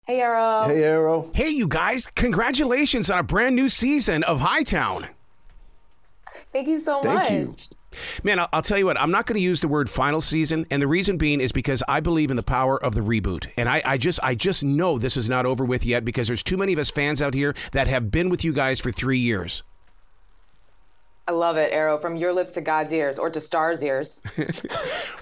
Hey, Arrow. Hey, Arrow. Hey, you guys. Congratulations on a brand new season of Hightown. Thank you so much. Thank you. Man, I'll tell you what, I'm not going to use the word final season, and the reason being is because I believe in the power of the reboot. And I just know this is not over with yet because there's too many of us fans out here that have been with you guys for 3 years. I love it, Arrow. From your lips to God's ears, or to Star's ears.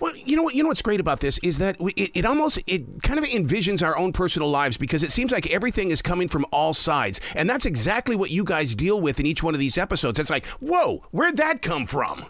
Well, you know what's great about this is that it kind of envisions our own personal lives because it seems like everything is coming from all sides. And that's exactly what you guys deal with in each one of these episodes. It's like, whoa, where'd that come from?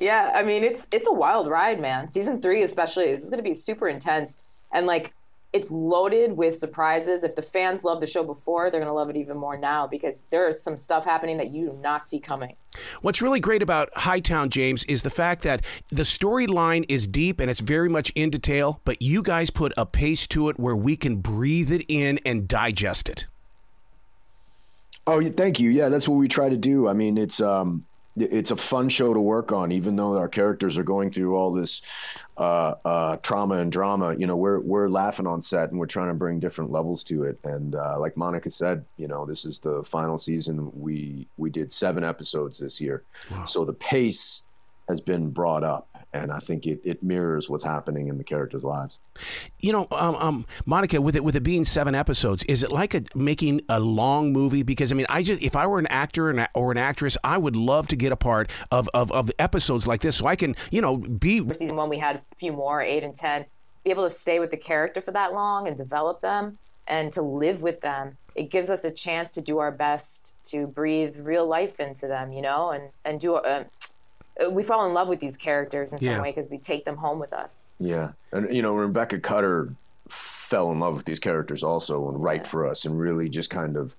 Yeah, I mean, it's a wild ride, man. Season 3 especially, this is going to be super intense. And like, it's loaded with surprises. If the fans loved the show before, they're going to love it even more now because there is some stuff happening that you do not see coming. What's really great about Hightown, James, is the fact that the storyline is deep and it's very much in detail, but you guys put a pace to it where we can breathe it in and digest it. Oh, thank you. Yeah, that's what we try to do. I mean, it's a fun show to work on, even though our characters are going through all this trauma and drama. You know, we're laughing on set and we're trying to bring different levels to it. And like Monica said, you know, this is the final season. We did 7 episodes this year. Wow. So the pace has been brought up, and I think it mirrors what's happening in the characters' lives. You know, Monica, with it being 7 episodes, is it like making a long movie? Because I mean, if I were an actor or an actress, I would love to get a part of episodes like this, so I can, you know, be. For season 1, we had a few more, 8 and 10. Be able to stay with the character for that long and develop them and to live with them. It gives us a chance to do our best to breathe real life into them, you know, and do. We fall in love with these characters in some way because we take them home with us. Yeah. And, you know, Rebecca Cutter fell in love with these characters also and write for us and really just kind of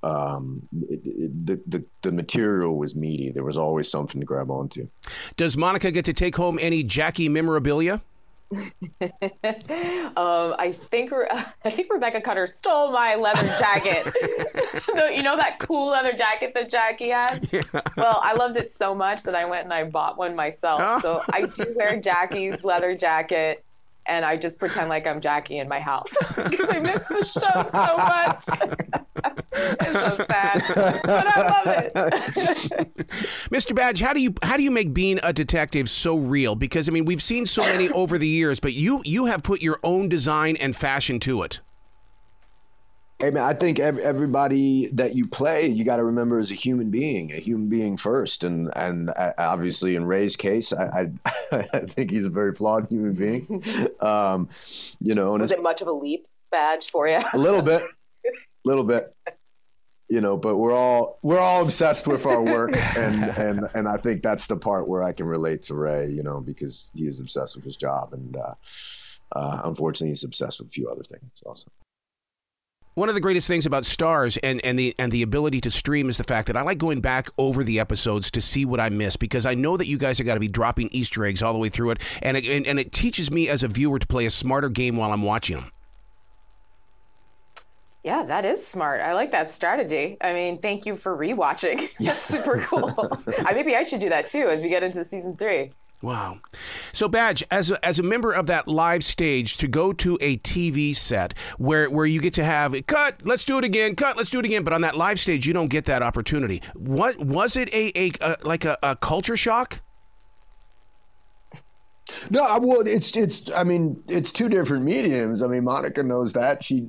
the material was meaty. There was always something to grab onto. Does Monica get to take home any Jackie memorabilia? I think Rebecca Cutter stole my leather jacket. You know that cool leather jacket that Jackie has? Yeah. Well, I loved it so much that I went and I bought one myself. Oh. So I do wear Jackie's leather jacket, and I just pretend like I'm Jackie in my house because I miss the show so much. It's so sad, but I love it. Mr. Badge, how do you make being a detective so real? Because I mean, we've seen so many over the years, but you have put your own design and fashion to it. Hey man, I think everybody that you play, you got to remember is a human being first, and obviously in Ray's case, I think he's a very flawed human being. You know, and was it much of a leap, Badge, for you? A little bit. You know, but we're all obsessed with our work, and I think that's the part where I can relate to Ray, you know, because he is obsessed with his job, and unfortunately, he's obsessed with a few other things also. One of the greatest things about Starz and the ability to stream is the fact that I like going back over the episodes to see what I missed, because I know that you guys have got to be dropping Easter eggs all the way through it, and it teaches me as a viewer to play a smarter game while I'm watching them. Yeah, that is smart. I like that strategy. I mean, thank you for rewatching. That's super cool. Maybe I should do that too as we get into season 3. Wow. So Badge, as a member of that live stage, to go to a TV set where you get to have cut, let's do it again, but on that live stage you don't get that opportunity. What was it a culture shock? No, well, it's 2 different mediums. I mean, Monica knows that. She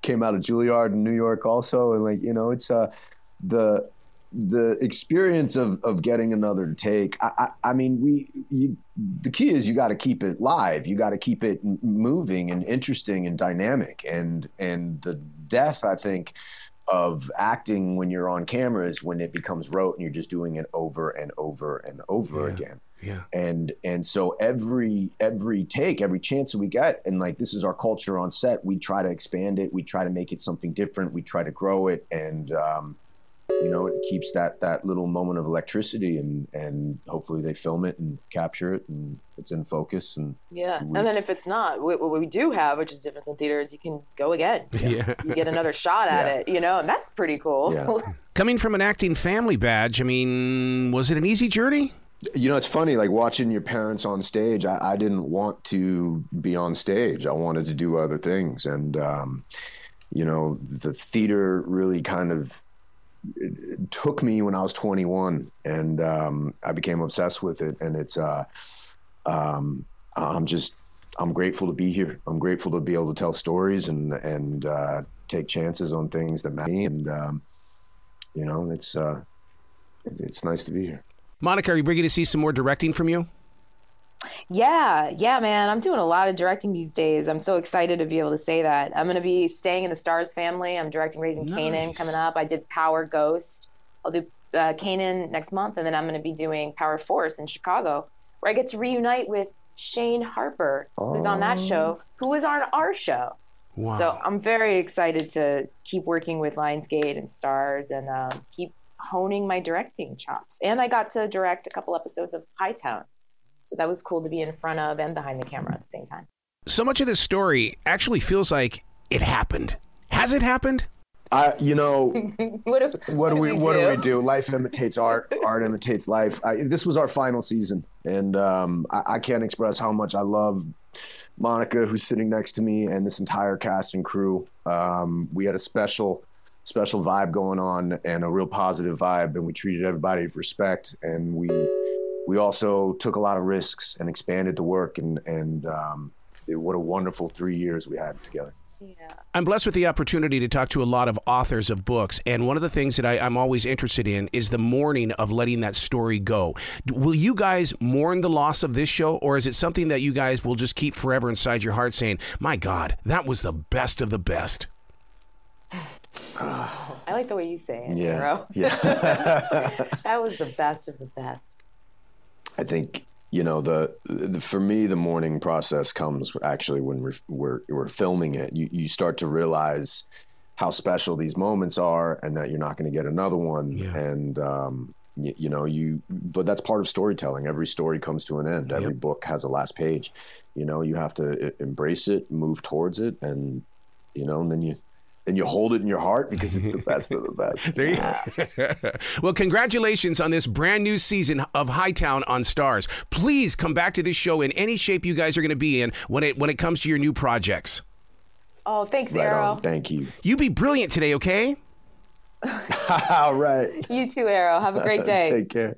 came out of Juilliard in New York also, and like, you know, it's the experience of getting another take. I mean, the key is you got to keep it live. You got to keep it moving and interesting and dynamic. And the death, I think, of acting when you're on camera is when it becomes rote and you're just doing it over and over and over again. Yeah. And so every take, every chance that we get, and like, this is our culture on set, we try to expand it. We try to make it something different. We try to grow it. And, you know, it keeps that little moment of electricity, and hopefully they film it and capture it and it's in focus. And and then if it's not, what we do have, which is different than theater, is you can go again. Yeah. You get another shot at it, you know, and that's pretty cool. Yeah. Coming from an acting family, Badge, I mean, was it an easy journey? You know, it's funny, like watching your parents on stage. I didn't want to be on stage. I wanted to do other things. And, you know, the theater really kind of it took me when I was 21, and I became obsessed with it. And it's, I'm grateful to be here. I'm grateful to be able to tell stories and take chances on things that matter. And, you know, it's nice to be here. Monica, are you bringing to see some more directing from you? Yeah, man. I'm doing a lot of directing these days. I'm so excited to be able to say that. I'm going to be staying in the Starz family. I'm directing Raising Kanan coming up. I did Power Ghost. I'll do Kanan next month, and then I'm going to be doing Power Force in Chicago, where I get to reunite with Shane Harper, who's on that show, who is on our show. Wow. So I'm very excited to keep working with Lionsgate and Starz and keep honing my directing chops. And I got to direct a couple episodes of Hightown. So that was cool to be in front of and behind the camera at the same time. So much of this story actually feels like it happened. Has it happened? You know, what do we do? Life imitates art. Art imitates life. This was our final season, and I can't express how much I love Monica, who's sitting next to me, and this entire cast and crew. We had a special vibe going on, and a real positive vibe, and we treated everybody with respect, and we also took a lot of risks and expanded the work, and what a wonderful 3 years we had together. Yeah. I'm blessed with the opportunity to talk to a lot of authors of books, and one of the things that I'm always interested in is the mourning of letting that story go. Will you guys mourn the loss of this show, or is it something that you guys will just keep forever inside your heart saying, my God, that was the best of the best? I like the way you say it, yeah. Arrow. Yeah. That was the best of the best. I think, you know, for me, the mourning process comes actually when we're filming it. You start to realize how special these moments are, and that you're not going to get another one. Yeah. And but that's part of storytelling. Every story comes to an end. Every book has a last page. You know, you have to embrace it, move towards it, and you know, and then you hold it in your heart because it's the best of the best. There you go. Well, congratulations on this brand new season of Hightown on Starz. Please come back to this show in any shape you guys are going to be in when it comes to your new projects. Oh, thanks, Right Arrow. on. Thank you. You be brilliant today, okay? All right. You too, Arrow. Have a great day. Take care.